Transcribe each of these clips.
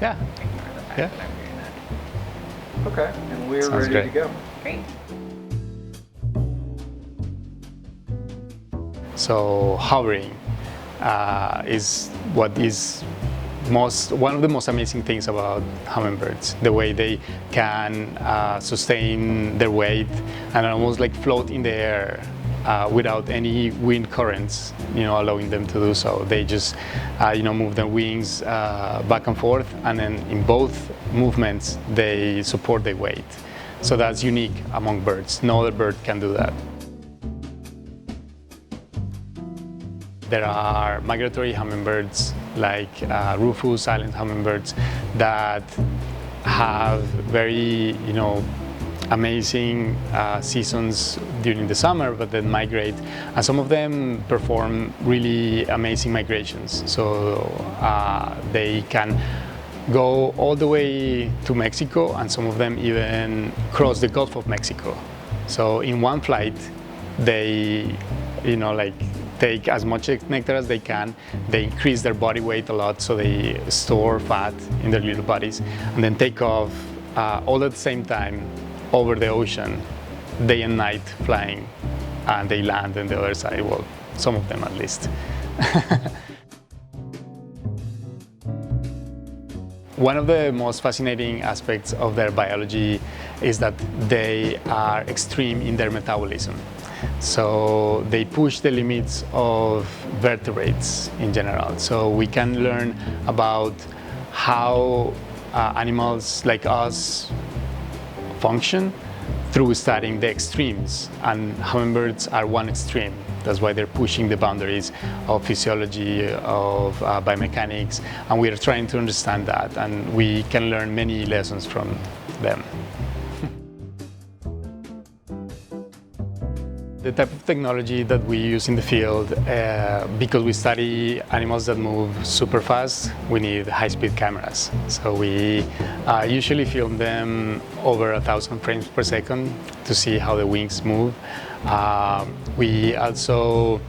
Yeah. Ignore the fact Yeah. that I'm doing that. Okay, and we're Sounds ready to great. go. Great. So hovering is what is one of the most amazing things about hummingbirds, the way they can sustain their weight and almost like float in the air without any wind currents, allowing them to do so. They just, move their wings back and forth, and then in both movements they support their weight. So that's unique among birds. No other bird can do that. There are migratory hummingbirds like rufous silent hummingbirds that have very, amazing seasons during the summer, but then migrate. And some of them perform really amazing migrations. So they can go all the way to Mexico, and some of them even cross the Gulf of Mexico. So in one flight, they, take as much nectar as they can. They increase their body weight a lot, so they store fat in their little bodies, and then take off all at the same time over the ocean, day and night flying, and they land on the other side. Well, some of them at least. One of the most fascinating aspects of their biology is that they are extreme in their metabolism. So they push the limits of vertebrates in general. So we can learn about how animals like us function through studying the extremes, and hummingbirds are one extreme. That's why they're pushing the boundaries of physiology, of biomechanics, and we are trying to understand that, and we can learn many lessons from them. The type of technology that we use in the field, because we study animals that move super fast, we need high-speed cameras. So we usually film them over 1,000 frames per second to see how the wings move. We also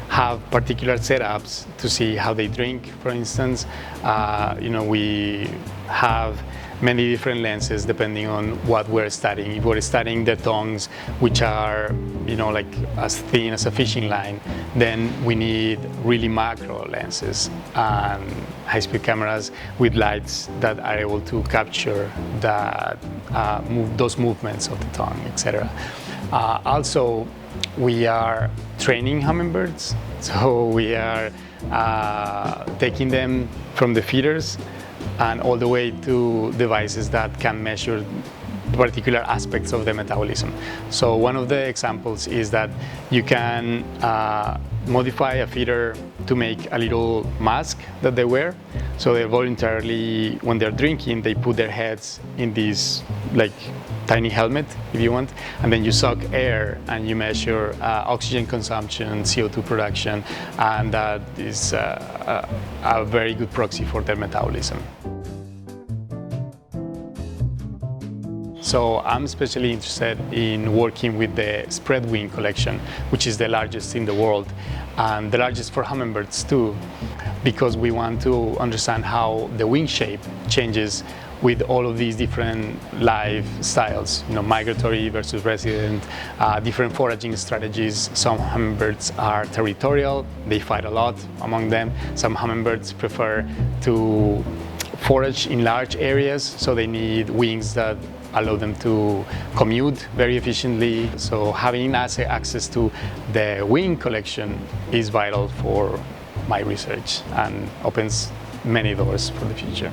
have particular setups to see how they drink, for instance. We have many different lenses depending on what we're studying. If we're studying the tongues, which are, like as thin as a fishing line, then we need really macro lenses and high-speed cameras with lights that are able to capture those movements of the tongue, etc. Also, we are training hummingbirds, so we are taking them from the feeders and all the way to devices that can measure particular aspects of the metabolism. So one of the examples is that you can modify a feeder to make a little mask that they wear. So they voluntarily, when they're drinking, they put their heads in this tiny helmet, if you want, and then you suck air and you measure oxygen consumption, CO2 production, and that is a very good proxy for their metabolism. So I'm especially interested in working with the spread wing collection, which is the largest in the world, and the largest for hummingbirds too, because we want to understand how the wing shape changes with all of these different lifestyles, migratory versus resident, different foraging strategies. Some hummingbirds are territorial, they fight a lot among them. Some hummingbirds prefer to forage in large areas, so they need wings that allow them to commute very efficiently. So having access to the wing collection is vital for my research and opens many doors for the future.